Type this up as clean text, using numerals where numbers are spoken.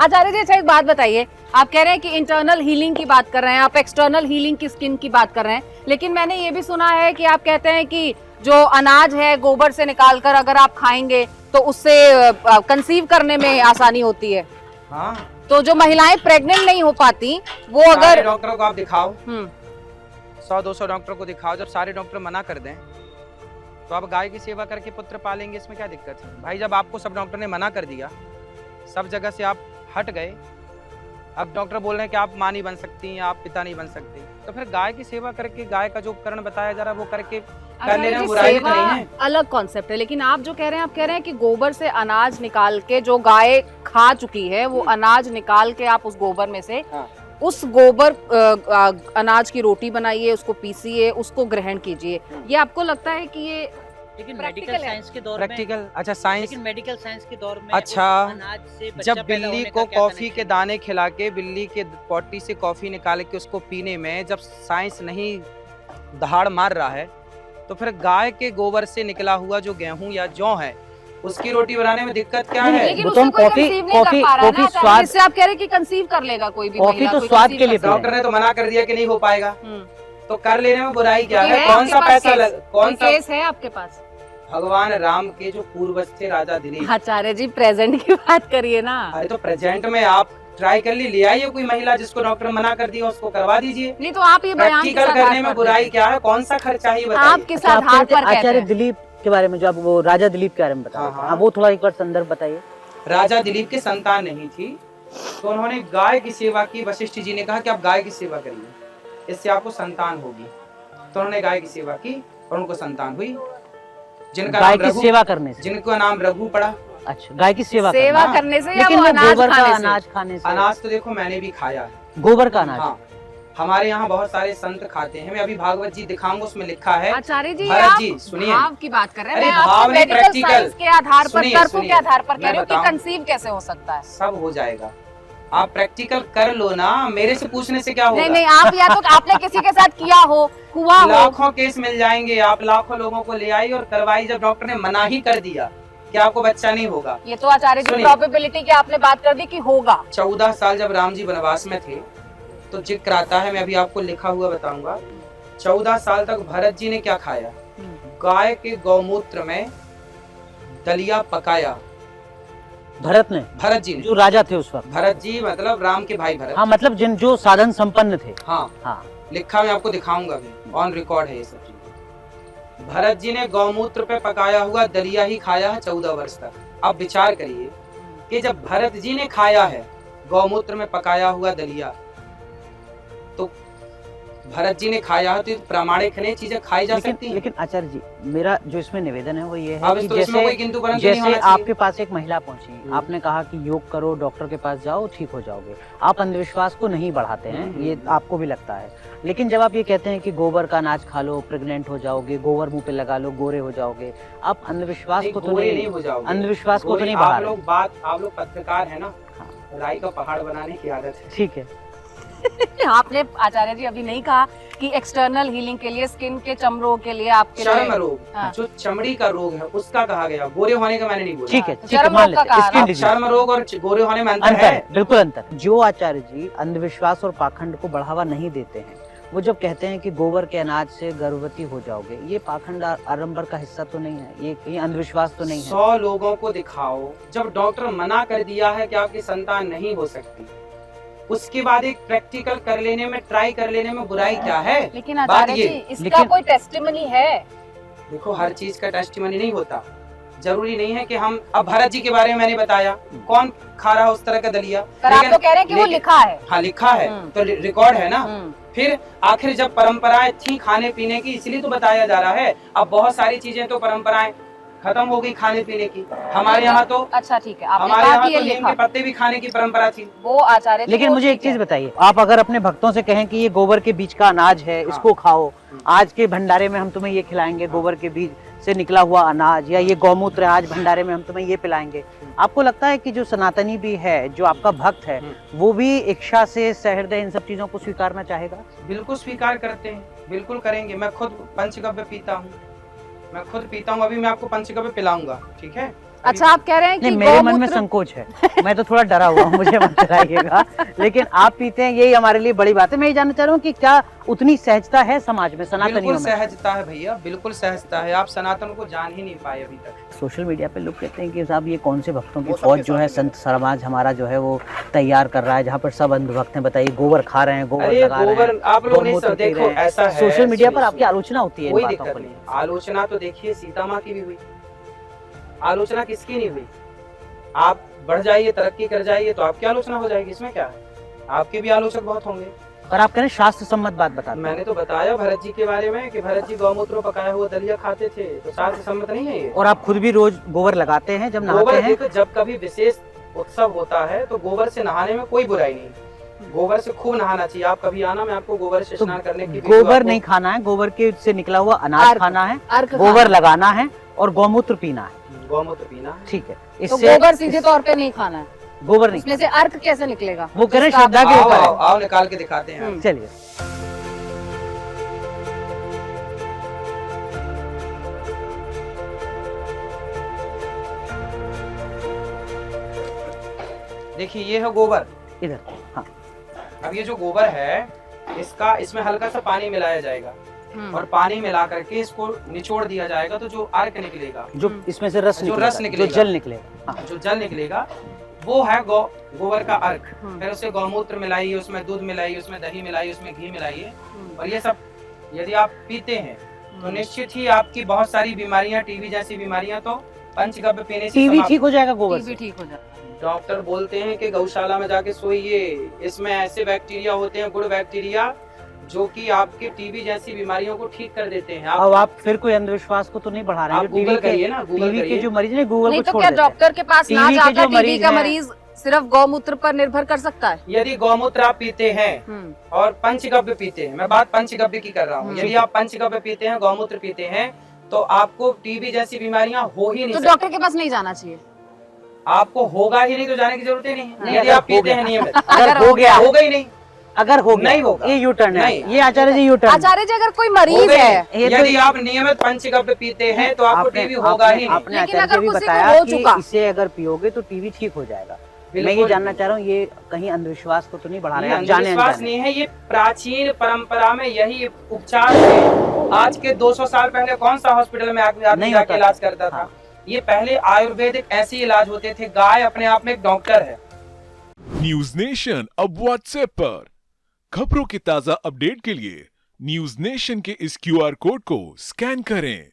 आचार्य जी अच्छा एक बात बताइए, आप कह रहे हैं कि इंटरनल हीलिंग की बात कर रहे हैं, आप एक्सटर्नल हीलिंग की स्किन की बात कर रहे हैं, लेकिन मैंने ये भी सुना है कि आप कहते हैं कि जो अनाज है गोबर से निकालकर अगर आप खाएंगे तो उससे कंसीव करने में आसानी होती है। हाँ, तो जो महिलाएं प्रेग्नेंट नहीं हो पाती वो अगर डॉक्टरों को आप दिखाओ, 100-200 डॉक्टर को दिखाओ, जब सारे डॉक्टर मना कर दें तो आप गाय की सेवा करके पुत्र पालेंगे, इसमें क्या दिक्कत है भाई? जब आपको सब डॉक्टर ने मना कर दिया, सब जगह से आप हट गए, अब डॉक्टर बोल रहे हैं कि आप माँ नहीं बन सकती, आप पिता नहीं बन सकते, तो फिर गाय की सेवा करके गाय का जो उपकरण बताया जा रहा है वो करके कर लेने में बुराई तो नहीं है। अलग कॉन्सेप्ट है, लेकिन आप जो कह रहे हैं, आप कह रहे हैं कि गोबर से अनाज निकाल के जो गाय खा चुकी है वो अनाज निकाल के आप उस गोबर में से उस गोबर अनाज की रोटी बनाइए, उसको पीसिए, उसको ग्रहण कीजिए। ये आपको लगता है कि ये लेकिन Practical मेडिकल है। साइंस के दौर प्रैक्टिकल, अच्छा साइंस, लेकिन मेडिकल साइंस के दौर में अच्छा, उस अनाज से बच्चा जब पैदा बिल्ली होने को का क्या कॉफी connection के है? दाने खिला के बिल्ली के पॉटी से कॉफी निकाल के उसको पीने में जब साइंस नहीं दहाड़ मार रहा है, तो फिर गाय के गोबर से निकला हुआ जो गेहूं या जौ है उसकी रोटी बनाने में दिक्कत क्या है? लेकिन वो उससे तो कोई कॉफी- कंसीव नहीं कर कॉफी- पा रहा है कॉफी ना, तो स्वाद- इससे आप कह रहे हैं कि कंसीव कर लेगा कोई भी कॉफी महिला, तो कोई स्वाद conceive के लिए कर सकता डॉक्टर ने तो मना कर दिया कि नहीं हो पाएगा, है। तो कर लेने में बुराई क्या है? क्योंकि कौन सा आपके पास पैसा केस? कौन सा? केस है आपके पास? भगवान राम के जो पूर्वज थे राजा दिलीप, आचार्य जी प्रेजेंट की बात करिए ना। अरे तो प्रेजेंट में आप ट्राई कर ले आइए कोई महिला जिसको डॉक्टर मना कर दिया उसको करवा दीजिए। नहीं तो आप ये बयान किस प्रैक्टिकल आधार करने में पर बुराई देते क्या है? कौन सा खर्चा ही हैं? बताइए। आप किस अच्छा, आप आधार कहते पर हैं कहते आचार्य हैं? दिलीप के बारे में, जो आप वो राजा दिलीप के बारे में बता रहे थे, हाँ, हाँ, वो थोड़ा एक बार संदर्भ बताइए। राजा दिलीप की संतान नहीं थी, तो उन्होंने गाय की सेवा की। वशिष्ठ जी ने कहा कि आप गाय की सेवा करिए, इससे आपको संतान होगी। तो उन्होंने गाय की सेवा की और उनको संतान हुई, जिनका गाय नाम की रघु, सेवा करने से? जिनका नाम रघु पड़ा। अच्छा, गाय की सेवा सेवा करने करने से से। या लेकिन वो वो अनाज गोबर का खाने से? अनाज खाने से? अनाज तो देखो मैंने भी खाया है, गोबर का अनाज? हाँ, हमारे यहाँ बहुत सारे संत खाते हैं। मैं अभी भागवत जी दिखाऊंगा, उसमें लिखा है। आचार्य जी भरत आप जी, सुनिए। भाव की बात कर रहे हैं, अरे मैं आपको भाव नहीं, मेडिकल practical। साइंस के आधार पर, सुनिए, तर्कों के सुनिए, आधार पर कह मैं रही हूँ कि बताऊं। कंसीव कैसे हो सकता है। सब हो जाएगा, आप प्रैक्टिकल कर लो ना, मेरे से पूछने से क्या होगा? नहीं नहीं, आप या तो आपने किसी के साथ किया हो, हुआ हो। लाखों केस मिल जाएंगे, आप लाखों लोगों को ले आई और करवाई। जब डॉक्टर ने मना ही कर दिया कि आपको बच्चा नहीं होगा। ये तो आचार्य जी सुनिए। प्रोबेबिलिटी की आपने बात कर दी कि होगा। 14 साल जब राम जी वनवास में थे तो जिक्र आता है, मैं अभी आपको लिखा हुआ बताऊंगा। 14 साल तक भरत जी ने क्या खाया? गाय के गौमूत्र में दलिया पकाया। भरत ने? भरत जी ने, जो राजा थे उस वक्त? भरत जी मतलब राम के भाई भरत। हाँ, मतलब जिन जो साधन संपन्न थे। हाँ, हाँ, लिखा मैं आपको दिखाऊंगा, अभी ऑन रिकॉर्ड है ये सब चीजें। भरत जी ने गौमूत्र पे पकाया हुआ दलिया ही खाया है 14 वर्ष तक। अब विचार करिए कि जब भरत जी ने खाया है गौमूत्र में पकाया हुआ दलिया, तो भरत जी ने खाया है, तो प्रामाणिक है, चीजें खाई जा सकती हैं। लेकिन आचार्य जी, मेरा जो इसमें निवेदन है वो ये है अब कि तो इसमें कोई किंतु परंतु नहीं जैसे होना चाहिए। आपके पास एक महिला पहुंची, आपने कहा कि योग करो, डॉक्टर के पास जाओ, ठीक हो जाओगे। आप अंधविश्वास को नहीं बढ़ाते हैं, ये आपको भी लगता है। लेकिन जब आप ये कहते हैं कि गोबर का अनाज खा लो, प्रेग्नेंट हो जाओगे, गोबर मुंह पे लगा लो, गोरे हो जाओगे, आप अंधविश्वास को तो गोरे नहीं हो जाओगे, अंधविश्वास को तो नहीं आप बढ़ा लोग रहे। बात, आप लोग पत्रकार है ना, हाँ। राई का पहाड़ बनाने की आदत है। ठीक है। आपने आचार्य जी अभी नहीं कहा कि एक्सटर्नल हीलिंग के लिए, स्किन के चमड़ों के लिए, आपके चर्म लिए रोग, हाँ। जो चमड़ी का रोग है उसका कहा गया, गोरे होने का मैंने नहीं बोला। ठीक है, हाँ, ठीक है, चर्म मान रोग का लेते हैं, कारण। skin अब disease। चर्म रोग और गोरे होने में अंतर अंतर है। है, बिल्कुल अंतर। जो आचार्य जी अंधविश्वास और पाखंड को बढ़ावा नहीं देते हैं, वो जब कहते हैं कि गोबर के अनाज से गर्भवती हो जाओगे, ये पाखंड आडंबर का हिस्सा तो नहीं है, ये अंधविश्वास तो नहीं है। 100 लोगों को दिखाओ, जब डॉक्टर मना कर दिया है कि आपकी संतान नहीं हो सकती, उसके बाद एक प्रैक्टिकल कर लेने में, ट्राई कर लेने में बुराई क्या है? लेकिन आचार्य ये, जी इसका लेकिन- कोई टेस्टिमनी है? देखो हर चीज का टेस्टिमनी नहीं होता, जरूरी नहीं है कि हम, अब भरत जी के बारे में मैंने बताया, कौन खा रहा है उस तरह का दलिया? पर आप तो कह रहे हैं कि वो लिखा है। हाँ लिखा है, तो रिकॉर्ड है ना। हम्म। फिर आखिर जब परंपराएं थी खाने पीने की, इसलिए तो बताया जा रहा है। अब बहुत सारी चीजें तो परंपराएं खत्म हो गई खाने पीने की। हमारे यहाँ तो, अच्छा ठीक है, आपने हमारे कहा यहाँ कि ये तो नीम लिखा, के पत्ते भी खाने की परंपरा थी। वो आचार्य जी लेकिन वो मुझे एक ठीक है। चीज बताइए, आप अगर अपने भक्तों से कहें कि ये गोबर के बीज का अनाज है, इसको खाओ, आज के भंडारे में हम तुम्हें ये खिलाएंगे, गोबर के बीज से निकला हुआ अनाज, या ये गौमूत्र है, आज भंडारे में हम तुम्हें ये पिलाएंगे, आपको लगता है कि जो सनातनी भी है, जो आपका भक्त है, वो भी इच्छा से, सहृदय इन सब चीजों को स्वीकारना चाहेगा? बिल्कुल स्वीकार करते हैं, बिल्कुल करेंगे। मैं खुद पंचगव्य पीता हूँ, मैं खुद पीता हूँ, अभी मैं आपको पंचगव्य पिलाऊंगा, ठीक है? अच्छा, आप कह रहे हैं कि नहीं, मेरे मन में गौमूत्र संकोच है, मैं तो थोड़ा डरा हुआ हूँ, मुझे मत डराइएगा, लेकिन आप पीते हैं, यही हमारे लिए बड़ी बात है। मैं ये जानना चाह रहा हूँ कि क्या उतनी सहजता है समाज में, सनातनियों बिल्कुल में? सहजता है भैया, बिल्कुल सहजता है। आप सनातन को जान ही नहीं पाए अभी तक। सोशल मीडिया पे लोग कहते हैं कि साहब ये कौन से भक्तों की फौज जो है संत समाज हमारा जो है वो तैयार कर रहा है, जहाँ पर सब अंधभक्त हैं। बताइए, गोबर खा रहे हैं, गोबर अरे लगा रहे हैं, गोबर आप लोग नहीं गौमूत्र सब पी देखो, रहे हैं। ऐसा है सोशल मीडिया पर सुनिए, आपकी आलोचना होती है इन कोई बातों दिक्कत को नहीं। लेकर। आलोचना तो देखिए सीता माँ की भी हुई, आलोचना किसकी नहीं हुई? आप बढ़ जाइए, तरक्की कर जाइए तो आपकी आलोचना हो जाएगी, इसमें क्या है? आपके भी आलोचक बहुत होंगे। और आप कह रहे हैं शास्त्र सम्मत बात बताते हैं। मैंने तो बताया भरत जी के बारे में कि भरत जी गौमूत्र पकाया हुआ दलिया खाते थे, तो शास्त्र सम्मत नहीं है ये? और आप खुद भी रोज गोबर लगाते हैं जब नहाते गोबर हैं? देखो, जब कभी विशेष उत्सव होता है तो गोबर से नहाने में कोई बुराई नहीं, गोबर से खूब नहाना चाहिए। आप कभी आना, मैं आपको गोबर से तो स्नान करने की वीडियो गोबर आपको- नहीं खाना है, गोबर के से निकला हुआ अनाज अर्क। खाना है, अर्क गोबर लगाना है और गौमूत्र पीना है। गौमूत्र पीना। ठीक है, तो इससे गोबर सीधे तौर पे नहीं खाना है, गोबर नहीं, उसमें से अर्क कैसे निकलेगा? वो कह रहे हैं जिसका श्रद्धा आप- के आओ ऊपर है। आओ आओ, निकाल के दिखाते हैं। चलिए, देखिए ये है गोबर। इधर, हाँ, अब ये जो गोबर है इसका, इसमें हल्का सा पानी मिलाया जाएगा और पानी मिला करके इसको निचोड़ दिया जाएगा, तो जो अर्क निकलेगा, जो इसमें से रस जो निकलेगा, रस जो निकलेगा। जल निकलेगा, हाँ, जो जल निकलेगा वो है गोबर का अर्क। फिर उसे गौमूत्र मिलाइए, उसमें दूध मिलाइए, उसमें दही मिलाइए, उसमें घी मिलाइए, और ये सब यदि आप पीते हैं तो निश्चित ही आपकी बहुत सारी बीमारियां, टीबी जैसी बीमारियां तो पंचगव्य पीने से टीबी समाप्त। ठीक हो जाएगा गोबर टीबी से? ठीक हो जाता है। डॉक्टर बोलते हैं कि गौशाला में जाके सोइए, इसमें ऐसे बैक्टीरिया होते हैं, गुड बैक्टीरिया, जो कि आपके टीबी जैसी बीमारियों को ठीक कर देते हैं। अब आप फिर कोई अंधविश्वास को तो नहीं बढ़ा रहे हैं? आप जो टीबी गूगल के करिए ना, गूगल टीबी के करिए। जो मरीज ने गूगल नहीं को तो छोड़ क्या देते हैं। डॉक्टर के पास ना टीबी के जाकर जो टीबी मरीज का हैं- मरीज सिर्फ गौमूत्र पर निर्भर कर सकता है? यदि गौमूत्र आप पीते हैं और पंचगव्य पीते हैं, मैं बात पंचगव्य की कर रहा हूँ, यदि आप पंचगव्य पीते हैं, गौमूत्र पीते हैं, तो आपको टीबी जैसी बीमारियां हो ही नहीं तो सकती। डॉक्टर के पास नहीं जाना चाहिए? आपको होगा ही नहीं तो जाने की जरूरत ही नहीं है। नहीं, यदि अगर आप हो पीते गया। हैं नियमित, अगर हो गया, होगा ही नहीं, अगर हो गया, नहीं होगा। ये यू टर्न है, नहीं। ये आचार्य जी यू टर्न। आचार्य जी, अगर कोई होगा मरीज ही है, नहीं। ये तो- यदि आप नियमित पंचगव्य पीते हैं तो आपको टीबी होगा ही नहीं। आपने लेकिन आचार्य अगर जी भी किसी को बताया हो कि चुका- इसे अगर पियोगे तो टीबी ठीक हो जाएगा। मैं ये बिल्कुल जानना नहीं। चाह रहा हूँ, ये कहीं अंधविश्वास को तो नहीं बढ़ा रहे ये हैं? आप जाने अंधविश्वास अनजाने। नहीं है, ये प्राचीन परंपरा में यही उपचार थे। आज के 200 साल पहले कौन सा हॉस्पिटल में आदमी नहीं जाके होता इलाज था। करता था? हाँ। ये पहले आयुर्वेदिक ऐसे इलाज होते थे। गाय अपने आप में एक डॉक्टर है। न्यूज नेशन अब व्हाट्सएप पर खबरों की ताजा अपडेट के लिए न्यूज नेशन के इस QR कोड को स्कैन करें।